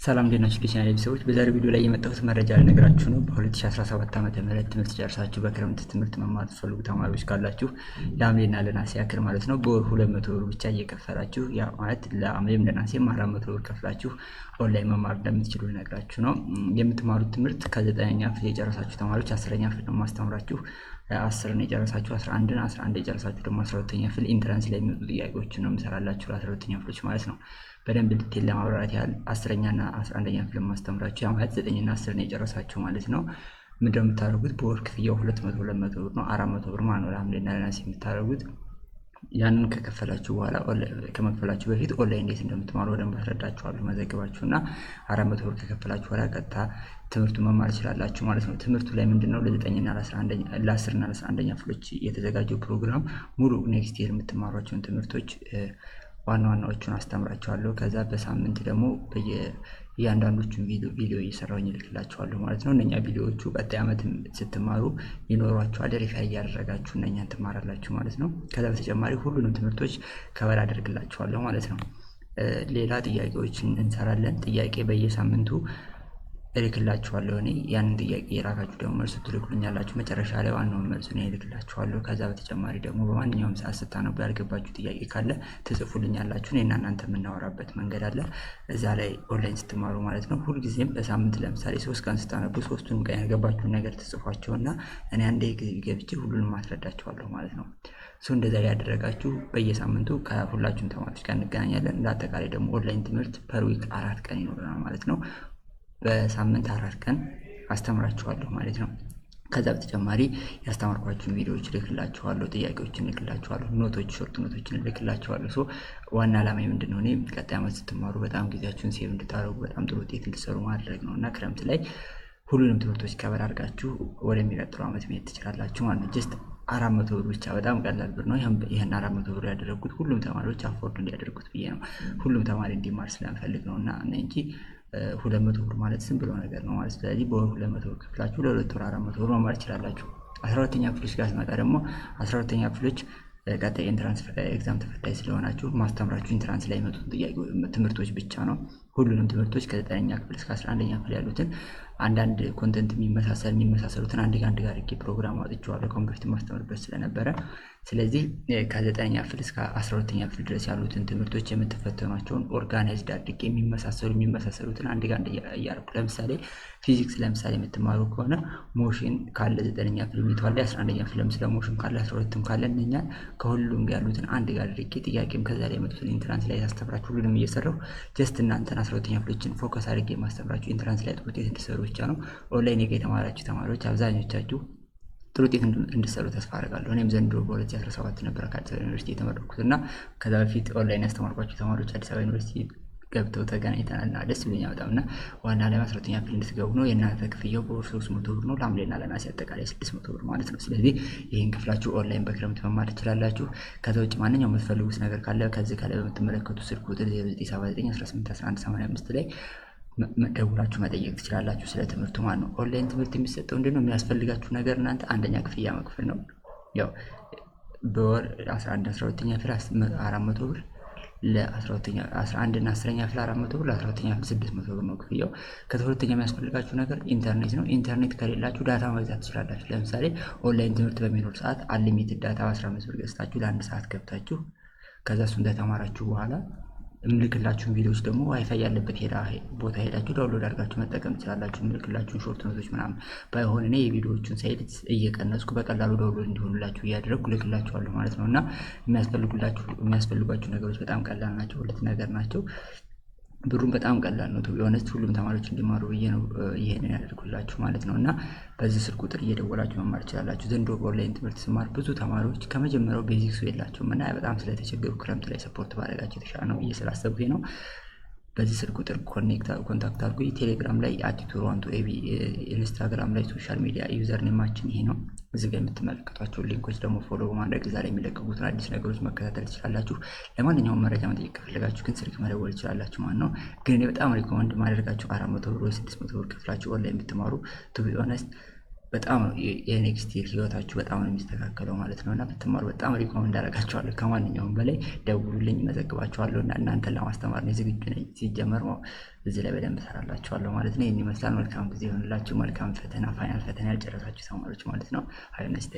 ሰላም እንዴት ናችሁ? ዲጂታል ቤተሰቦች በዛሬው ቪዲዮ ላይ የመጣሁት መረጃ ልነግራችሁ ነው። በ2017 ዓመተ ምህረት ትምህርት ጨርሳችሁ በክረምት ትምህርት መማር ትፈልጉ ተማሪዎች ካላችሁ ለሐምሌና ለነሐሴ ያክል ማለት ነው በወር 200 ብር ብቻ እየከፈላችሁ ያ ማለት ለሐምሌም ለነሐሴም 400 ብር ከፍላችሁ ኦንላይን መማር እንደምትችሉ ልነግራችሁ ነው። የምትማሩት ትምህርት ከ9ኛ ክፍል የጨረሳችሁ ተማሪዎች 10ኛ ክፍል ነው ማስተምራችሁ። 10 ነው የጨረሳችሁ 11 የጨረሳችሁ ደግሞ 12ኛ ክፍል ኢንትራንስ ላይ የሚወጡ ጥያቄዎችን ነው የምሰራላችሁ ለ12ኛ ክፍሎች ማለት ነው። በደንብ ዲቴል ለማብራራት ያህል 10ኛ እና 11ኛ ክፍል ማስተምራችሁ ያ ማለት 9 እና 10 ነው የጨረሳችሁ ማለት ነው። ምንድነው የምታደርጉት? በወር ክፍያው 200 ብር ነው 400 ብር ማለት ነው ለሐምሌና ለነሐሴ የምታደርጉት። ያንን ከከፈላችሁ በኋላ ከመክፈላችሁ በፊት ኦንላይን እንዴት እንደምትማሩ በደንብ አስረዳችኋለሁ። መዘግባችሁና 400 ብር ከከፈላችሁ በኋላ ቀጥታ ትምህርቱን መማር ትችላላችሁ ማለት ነው። ትምህርቱ ላይ ምንድነው ለ9 እና ለ10 እና ለ11ኛ ክፍሎች የተዘጋጀው ፕሮግራም ሙሉ ኔክስት ይር የምትማሯቸውን ትምህርቶች ዋና ዋናዎቹን አስተምራችኋለሁ። ከዛ በሳምንት ደግሞ እያንዳንዶቹን ቪዲዮ እየሰራሁኝ እልክላችኋለሁ ማለት ነው። እነኛ ቪዲዮዎቹ ቀጣይ ዓመት ስትማሩ ይኖሯችኋል። ሪፈር እያደረጋችሁ እነኛን ትማራላችሁ ማለት ነው። ከዛ በተጨማሪ ሁሉንም ትምህርቶች ከበር አደርግላችኋለሁ ማለት ነው። ሌላ ጥያቄዎችን እንሰራለን። ጥያቄ በየሳምንቱ እልክላችኋለሁ እኔ ያንን ጥያቄ የላካችሁ ደግሞ መልስ ትልኩልኛላችሁ። መጨረሻ ላይ ዋናውን መልስ ነው እልክላችኋለሁ። ከዛ በተጨማሪ ደግሞ በማንኛውም ሰዓት ስታነቡ ያልገባችሁ ጥያቄ ካለ ትጽፉልኛላችሁ። እኔና እናንተ የምናወራበት መንገድ አለ እዛ ላይ ኦንላይን ስትማሩ ማለት ነው። ሁልጊዜም በሳምንት ለምሳሌ 3 ቀን ስታነቡ 3ቱን ቀን ያልገባችሁን ነገር ትጽፏቸውና እኔ አንዴ ገብቼ ሁሉንም ማስረዳችኋለሁ ማለት ነው። እንደዛ ያደረጋችሁ በየሳምንቱ ከሁላችሁም ተማሪዎች ጋር እንገናኛለን። ለአጠቃላይ ደግሞ ኦንላይን ትምህርት ፐር ዊክ 4 ቀን ይኖረናል ማለት ነው። በሳምንት 4 ቀን አስተምራችኋለሁ ማለት ነው። ከዛ በተጨማሪ ያስተማርኳችሁን ቪዲዮዎች ልክላችኋለሁ፣ ጥያቄዎችን ልክላችኋለሁ፣ ሾርት ኖቶችን ልክላችኋለሁ። ዋና ዓላማዬ ምንድነው? እኔ ቀጣይ ዓመት ስትማሩ በጣም ጊዜያችሁን ሴቭ እንድታደርጉ በጣም ጥሩ ውጤት እንድትሰሩ ማድረግ ነው እና ክረምት ላይ ሁሉንም ትምህርቶች ከበር አድርጋችሁ ወደሚቀጥለው ዓመት መሄድ ትችላላችሁ ማለት ነው። ጀስት 400 ብር ብቻ በጣም ቀላል ብር ነው። ይሄን 400 ብር ያደረጉት ሁሉም ተማሪዎች አፎርድ እንዲያደርጉት ብዬ ነው። ሁሉም ተማሪ እንዲማር ስለምፈልግ ነው እና እንጂ 200 ብር ማለት ዝም ብሎ ነገር ነው ማለት። ስለዚህ በወር 200 ብር ከፍላችሁ ለ2 ወር 400 ብር መማር ትችላላችሁ። 12ኛ ክፍሎች ጋር ስመጣ ደግሞ 12ኛ ክፍሎች ቀጣይ ኢንትራንስ ኤግዛም ተፈታኝ ስለሆናችሁ ማስተምራችሁ ኢንትራንስ ላይ የመጡት ትምህርቶች ብቻ ነው። ሁሉንም ትምህርቶች ከ9ኛ ክፍል እስከ 11ኛ ክፍል ያሉትን አንዳንድ ኮንተንት የሚመሳሰሉትን አንድ ጋር አድርጌ ፕሮግራም አውጥቼዋለሁ ከአሁን በፊት ማስተምርበት ስለነበረ። ስለዚህ ከ9ኛ ክፍል እስከ 12ኛ ክፍል ድረስ ያሉትን ትምህርቶች የምትፈተኗቸውን ኦርጋናይዝድ አድርጌ የሚመሳሰሉትን አንድ ጋር እያደረኩ ለምሳሌ ፊዚክስ ለምሳሌ የምትማሩ ከሆነ ሞሽን ካለ 9ኛ ክፍል የሚተዋለ 11ኛ ክፍል ስለ ሞሽን ካለ 12ም ካለ እነኛን ከሁሉም ጋር ያሉትን አንድ ጋር አድርጌ ጥያቄም ከዛ ላይ የመጡትን ኢንትራንስ ላይ ያስተምራችሁ ሁሉንም እየሰራሁ ጀስት እናንተን 12ኛ ክፍሎችን ፎከስ አድርጌ ማስተምራችሁ ኢንትራንስ ላይ ጥሩ ውጤት እንድትሰሩ ብቻ ነው። ኦንላይን የተማራችሁ ተማሪዎች አብዛኞቻችሁ ጥሩ ውጤት እንድትሰሩ ተስፋ አደርጋለሁ። እኔም ዘንድሮ በ2017 ነበር ከአዲስ አበባ ዩኒቨርሲቲ የተመረኩት እና ከዛ በፊት ኦንላይን ያስተማርኳችሁ ተማሪዎች አዲስ አበባ ዩኒቨርሲቲ ገብተው ተገናኝተናል እና ደስ ብሎኛል በጣም እና ዋና ላይ 12ኛ ክፍል እንድትገቡ ነው። የእናንተ ክፍያው በወር 300 ብር ነው። ለሐምሌና ለነሐሴ አጠቃላይ 600 ብር ማለት ነው። ስለዚህ ይህን ክፍላችሁ ኦንላይን በክረምት መማር ትችላላችሁ። ከዛ ውጭ ማንኛውም የምትፈልጉት ነገር ካለ ከዚህ ከላይ በምትመለከቱ ስልክ ቁጥር 0979181185 ላይ ደውላችሁ መጠየቅ ትችላላችሁ ስለ ትምህርቱ ማለት ነው። ኦንላይን ትምህርት የሚሰጠው እንደሆነ የሚያስፈልጋችሁ ነገር እናንተ አንደኛ ክፍያ መክፈል ነው። ያው በወር 11 12ኛ ክፍል 400 ብር ለ11 እና 10ኛ ክፍል 400 ብር ለ12ኛ ክፍል 600 ብር ነው ክፍያው። ከሁለተኛ የሚያስፈልጋችሁ ነገር ኢንተርኔት ነው። ኢንተርኔት ከሌላችሁ ዳታ መግዛት ትችላላችሁ። ለምሳሌ ኦንላይን ትምህርት በሚኖር ሰዓት አንሊሚትድ ዳታ 15 ብር ገዝታችሁ ለ1 ሰዓት ገብታችሁ ከዛ እሱን እንደተማራችሁ በኋላ ምልክላችሁን ቪዲዮዎች ደግሞ ዋይፋይ ያለበት ቦታ ሄዳችሁ ዳውንሎድ አድርጋችሁ መጠቀም ትችላላችሁ። ምልክላችሁን ሾርት ኖቶች ምናምን ባይሆን እኔ የቪዲዮዎቹን ሳይት እየቀነስኩ በቀላሉ ዳውንሎድ እንዲሆኑላችሁ እያደረግኩ ልክላችኋለሁ ማለት ነው እና የሚያስፈልጓችሁ ነገሮች በጣም ቀላል ናቸው። 2 ነገር ናቸው። ብሩን በጣም ቀላል ነው። ቢሆንስ ሁሉም ተማሪዎች እንዲማሩ ብዬ ነው ይሄንን ያደርኩላችሁ ማለት ነው እና በዚህ ስልክ ቁጥር እየደወላችሁ መማር ትችላላችሁ። ዘንድሮ በኦንላይን ትምህርት ስማር ብዙ ተማሪዎች ከመጀመሪያው ቤዚክሱ የላቸውም እና በጣም ስለተቸገሩ ክረምት ላይ ሰፖርት ባደረጋቸው የተሻለ ነው ብዬ ስላሰብኩኝ ነው። በዚህ ስልክ ቁጥር ኮንታክት አድርጉኝ። ቴሌግራም ላይ @tutor1to_ab፣ ኢንስታግራም ላይ ሶሻል ሚዲያ ዩዘር ኔማችን ይሄ ነው። እዚህ ጋር የምትመለከቷቸውን ሊንኮች ደግሞ ፎሎ በማድረግ እዛ ላይ የሚለቀቁትን አዲስ ነገሮች መከታተል ትችላላችሁ። ለማንኛውም መረጃ መጠየቅ ከፈለጋችሁ ግን ስልክ መደወል ትችላላችሁ ማለት ነው። ግን እኔ በጣም ሪኮመንድ ማድረጋችሁ 400 ብር ወይ 600 ብር ከፍላችሁ ኦንላይን ብትማሩ ቱ ቢ ኦነስት በጣም የኔክስት ይር ህይወታችሁ በጣም ነው የሚስተካከለው ማለት ነው። እና ብትማሩ በጣም ሪኮመንድ አደርጋችኋለሁ። ከማንኛውም በላይ ደውሉልኝ፣ መዘግባችኋለሁ እና እናንተን ለማስተማር ነው ዝግጁ ነኝ። ሲጀመር እዚህ ላይ በደንብ እሰራላችኋለሁ ማለት ነው። ይህን ይመስላል። መልካም ጊዜ ይሆንላችሁ። መልካም ፈተና፣ ፋይናል ፈተና ያልጨረሳችሁ ተማሪዎች ማለት ነው። ሀይ ነስቴ